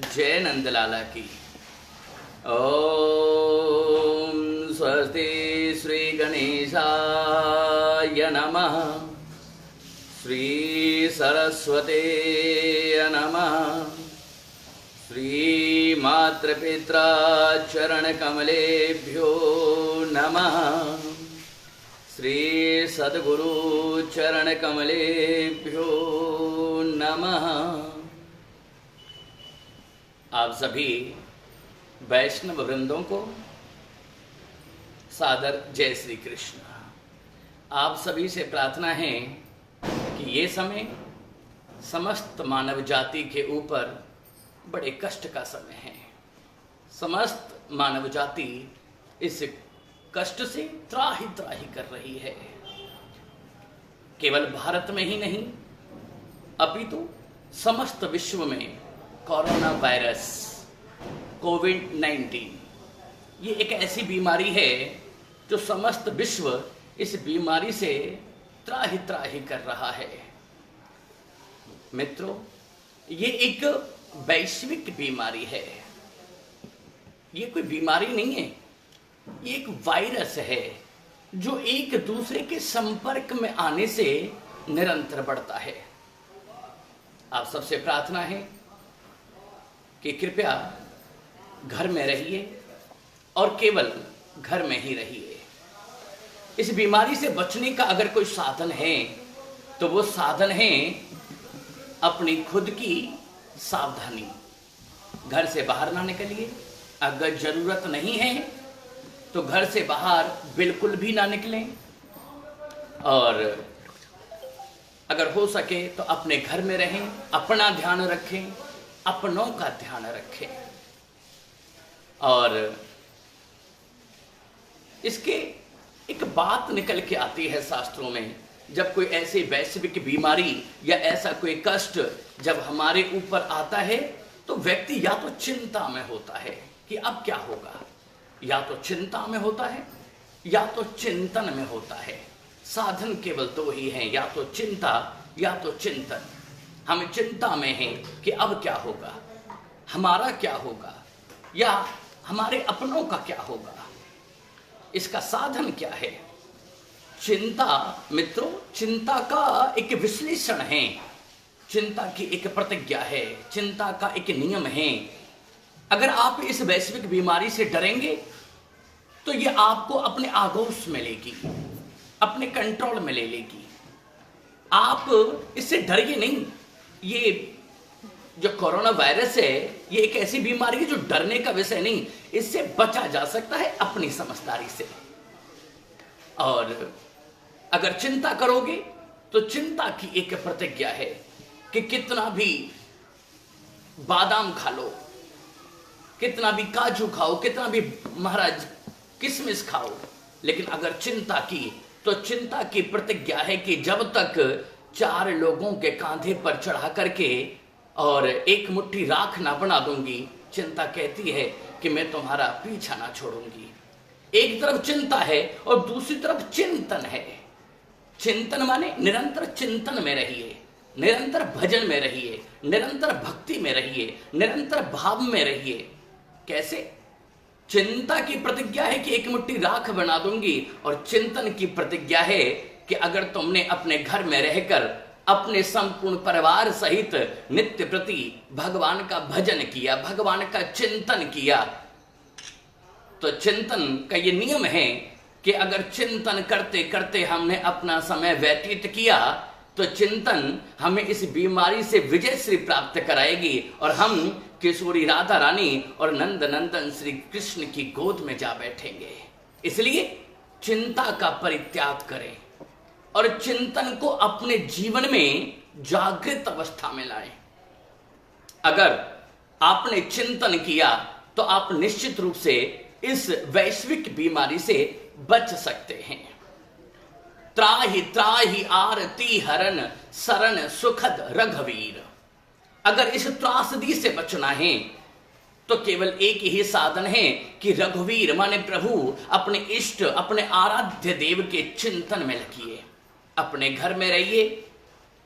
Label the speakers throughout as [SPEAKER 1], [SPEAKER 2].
[SPEAKER 1] जय नंदलाला की। ओम स्वस्ति श्री गणेशाय नमः, श्री सरस्वते नमः, श्री मातृपित्रा चरण कमलेभ्यो नमः, श्री सद्गुरु चरण कमलेभ्यो नमः। आप सभी वैष्णव वृंदों को सादर जय श्री कृष्ण। आप सभी से प्रार्थना है कि ये समय समस्त मानव जाति के ऊपर बड़े कष्ट का समय है। समस्त मानव जाति इस कष्ट से त्राहि त्राहि कर रही है। केवल भारत में ही नहीं अपितु समस्त विश्व में कोरोना वायरस कोविड-19 ये एक ऐसी बीमारी है जो समस्त विश्व इस बीमारी से त्राहि त्राहि कर रहा है। मित्रों, ये एक वैश्विक बीमारी है। ये कोई बीमारी नहीं है, ये एक वायरस है जो एक दूसरे के संपर्क में आने से निरंतर बढ़ता है। आप सबसे प्रार्थना है कि कृपया घर में रहिए और केवल घर में ही रहिए। इस बीमारी से बचने का अगर कोई साधन है तो वो साधन है अपनी खुद की सावधानी। घर से बाहर ना निकलिए, अगर जरूरत नहीं है तो घर से बाहर बिल्कुल भी ना निकलें, और अगर हो सके तो अपने घर में रहें, अपना ध्यान रखें, अपनों का ध्यान रखें। और इसके एक बात निकल के आती है शास्त्रों में, जब कोई ऐसी वैश्विक बीमारी या ऐसा कोई कष्ट जब हमारे ऊपर आता है तो व्यक्ति या तो चिंता में होता है कि अब क्या होगा, या तो चिंता में होता है या तो चिंतन में होता है। साधन केवल दो ही हैं, या तो चिंता या तो चिंतन। हम चिंता में हैं कि अब क्या होगा, हमारा क्या होगा, या हमारे अपनों का क्या होगा। इसका साधन क्या है? चिंता मित्रों, चिंता का एक विश्लेषण है, चिंता की एक प्रतिज्ञा है, चिंता का एक नियम है। अगर आप इस वैश्विक बीमारी से डरेंगे तो ये आपको अपने आगोश में लेगी, अपने कंट्रोल में ले लेगी। आप इससे डरिए नहीं। ये जो कोरोना वायरस है ये एक ऐसी बीमारी है जो डरने का विषय नहीं, इससे बचा जा सकता है अपनी समझदारी से। और अगर चिंता करोगे तो चिंता की एक प्रतिज्ञा है कि कितना भी बादाम खा लो, कितना भी काजू खाओ, कितना भी महाराज किशमिश खाओ, लेकिन अगर चिंता की तो चिंता की प्रतिज्ञा है कि जब तक 4 लोगों के कांधे पर चढ़ा करके और एक मुट्ठी राख ना बना दूंगी, चिंता कहती है कि मैं तुम्हारा पीछा ना छोड़ूंगी। एक तरफ चिंता है और दूसरी तरफ चिंतन है। चिंतन माने निरंतर चिंतन में रहिए, निरंतर भजन में रहिए, निरंतर भक्ति में रहिए, निरंतर भाव में रहिए। कैसे? चिंता की प्रतिज्ञा है कि एक मुट्ठी राख बना दूंगी, और चिंतन की प्रतिज्ञा है कि अगर तुमने अपने घर में रहकर अपने संपूर्ण परिवार सहित नित्य प्रति भगवान का भजन किया, भगवान का चिंतन किया, तो चिंतन का ये नियम है कि अगर चिंतन करते करते हमने अपना समय व्यतीत किया तो चिंतन हमें इस बीमारी से विजय श्री प्राप्त कराएगी और हम किशोरी राधा रानी और नंद नंदन श्री कृष्ण की गोद में जा बैठेंगे। इसलिए चिंता का परित्याग करें और चिंतन को अपने जीवन में जागृत अवस्था में लाएं। अगर आपने चिंतन किया तो आप निश्चित रूप से इस वैश्विक बीमारी से बच सकते हैं। त्राहि त्राहि आरती हरण शरण सुखद रघुवीर। अगर इस त्रासदी से बचना है तो केवल एक ही साधन है कि रघुवीर माने प्रभु, अपने इष्ट, अपने आराध्य देव के चिंतन में लगिए। अपने घर में रहिए,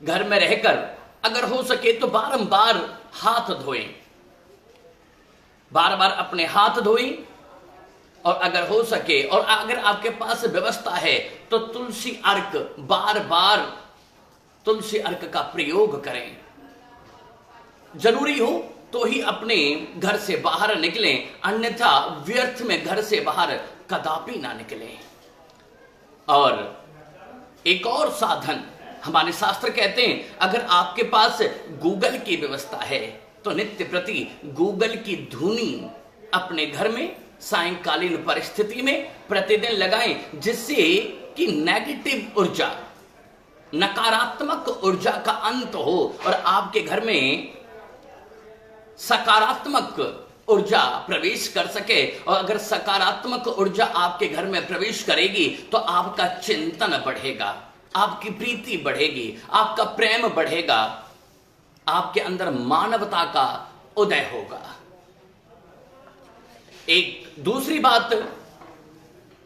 [SPEAKER 1] घर में रहकर अगर हो सके तो बारंबार हाथ धोएं, बार बार अपने हाथ धोएं, और अगर हो सके और अगर आपके पास व्यवस्था है तो तुलसी अर्क, बार बार तुलसी अर्क का प्रयोग करें। जरूरी हो तो ही अपने घर से बाहर निकलें, अन्यथा व्यर्थ में घर से बाहर कदापि ना निकलें। और एक और साधन, हमारे शास्त्र कहते हैं अगर आपके पास गूगल की व्यवस्था है तो नित्य प्रति गूगल की धुनी अपने घर में सायंकालीन परिस्थिति में प्रतिदिन लगाएं, जिससे कि नेगेटिव ऊर्जा, नकारात्मक ऊर्जा का अंत हो और आपके घर में सकारात्मक ऊर्जा प्रवेश कर सके। और अगर सकारात्मक ऊर्जा आपके घर में प्रवेश करेगी तो आपका चिंतन बढ़ेगा, आपकी प्रीति बढ़ेगी, आपका प्रेम बढ़ेगा, आपके अंदर मानवता का उदय होगा। एक दूसरी बात,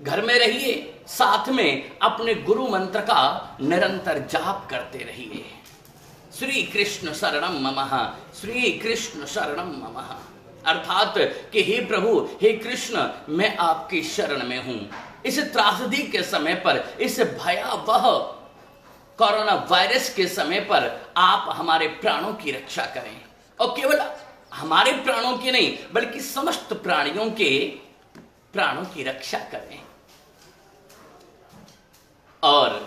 [SPEAKER 1] घर में रहिए, साथ में अपने गुरु मंत्र का निरंतर जाप करते रहिए। श्री कृष्ण शरणम ममः, श्री कृष्ण शरणम ममः, अर्थात कि हे प्रभु, हे कृष्ण, मैं आपकी शरण में हूं। इस त्रासदी के समय पर, इस भयावह कोरोना वायरस के समय पर आप हमारे प्राणों की रक्षा करें, और केवल हमारे प्राणों की नहीं बल्कि समस्त प्राणियों के प्राणों की रक्षा करें। और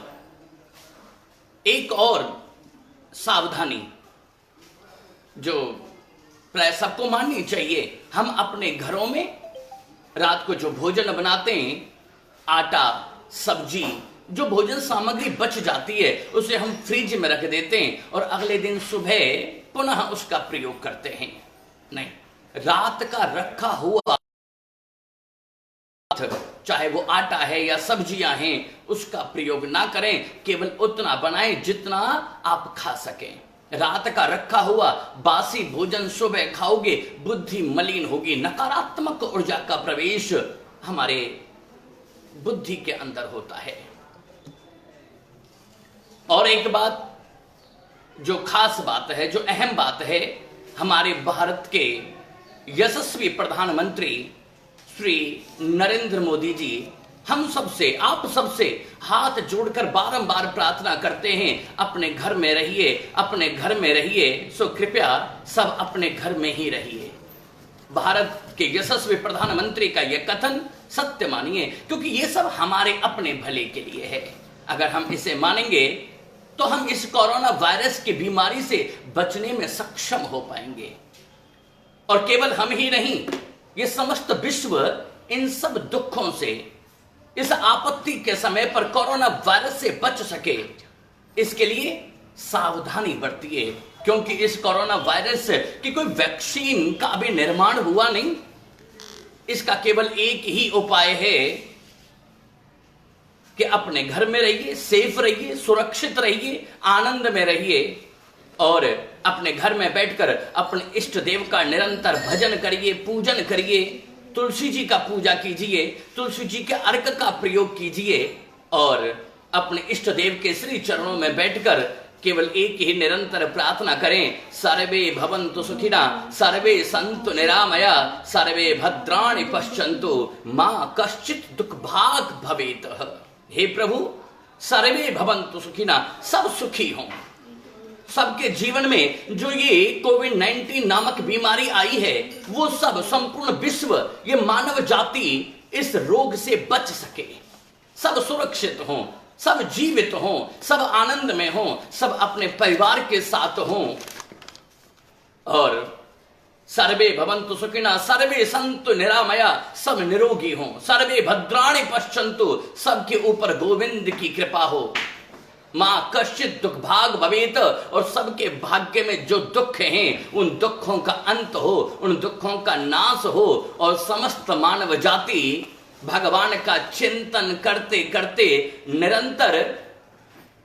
[SPEAKER 1] एक और सावधानी जो प्राय सबको माननी चाहिए, हम अपने घरों में रात को जो भोजन बनाते हैं, आटा, सब्जी, जो भोजन सामग्री बच जाती है उसे हम फ्रिज में रख देते हैं और अगले दिन सुबह पुनः उसका प्रयोग करते हैं। नहीं, रात का रखा हुआ, चाहे वो आटा है या सब्जियां हैं, उसका प्रयोग ना करें, केवल उतना बनाएं जितना आप खा सकें। रात का रखा हुआ बासी भोजन सुबह खाओगे, बुद्धि मलिन होगी, नकारात्मक ऊर्जा का प्रवेश हमारे बुद्धि के अंदर होता है। और एक बात जो खास बात है, जो अहम बात है, हमारे भारत के यशस्वी प्रधानमंत्री श्री नरेंद्र मोदी जी हम सबसे, आप सबसे हाथ जोड़कर बारंबार प्रार्थना करते हैं, अपने घर में रहिए, अपने घर में रहिए। सो कृपया सब अपने घर में ही रहिए। भारत के यशस्वी प्रधानमंत्री का यह कथन सत्य मानिए, क्योंकि ये सब हमारे अपने भले के लिए है। अगर हम इसे मानेंगे तो हम इस कोरोना वायरस की बीमारी से बचने में सक्षम हो पाएंगे। और केवल हम ही नहीं, ये समस्त विश्व इन सब दुखों से, इस आपत्ति के समय पर कोरोना वायरस से बच सके, इसके लिए सावधानी बरतिए, क्योंकि इस कोरोना वायरस की कोई वैक्सीन का अभी निर्माण हुआ नहीं। इसका केवल एक ही उपाय है कि अपने घर में रहिए, सेफ रहिए, सुरक्षित रहिए, आनंद में रहिए, और अपने घर में बैठकर अपने इष्ट देव का निरंतर भजन करिए, पूजन करिए, तुलसी जी का पूजा कीजिए, तुलसी जी के अर्क का प्रयोग कीजिए, और अपने इष्ट देव के श्री चरणों में बैठकर केवल एक ही निरंतर प्रार्थना करें, सर्वे भवन्तु सुखिना, सर्वे सन्तु निरामया, सर्वे भद्राणि पश्यन्तु, मां कश्चित् दुःखभाग् भवेत्। हे प्रभु, सर्वे भवन्तु सुखिना, सब सुखी हों। सबके जीवन में जो ये कोविड-19 नामक बीमारी आई है, वो सब, संपूर्ण विश्व, ये मानव जाति इस रोग से बच सके, सब सुरक्षित हों, सब जीवित हों, सब आनंद में हों, सब अपने परिवार के साथ हों। और सर्वे भवन्तु सुखिना, सर्वे सन्तु निरामया, सब निरोगी हों, सर्वे भद्राणि पश्यन्तु, सबके ऊपर गोविंद की कृपा हो, मां कश्चित् दुःखभाग् भवेत्, और सबके भाग्य में जो दुख हैं उन दुखों का अंत हो, उन दुखों का नाश हो, और समस्त मानव जाति भगवान का चिंतन करते करते निरंतर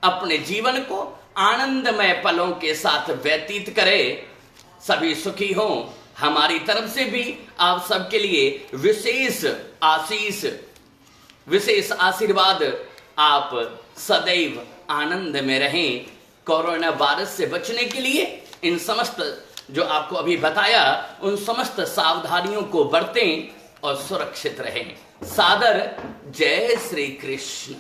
[SPEAKER 1] अपने जीवन को आनंदमय पलों के साथ व्यतीत करे। सभी सुखी हों। हमारी तरफ से भी आप सबके लिए विशेष आशीष, विशेष आशीर्वाद, आप सदैव आनंद में रहें। कोरोना वायरस से बचने के लिए इन समस्त जो आपको अभी बताया, उन समस्त सावधानियों को बरतें और सुरक्षित रहें। सादर जय श्री कृष्ण।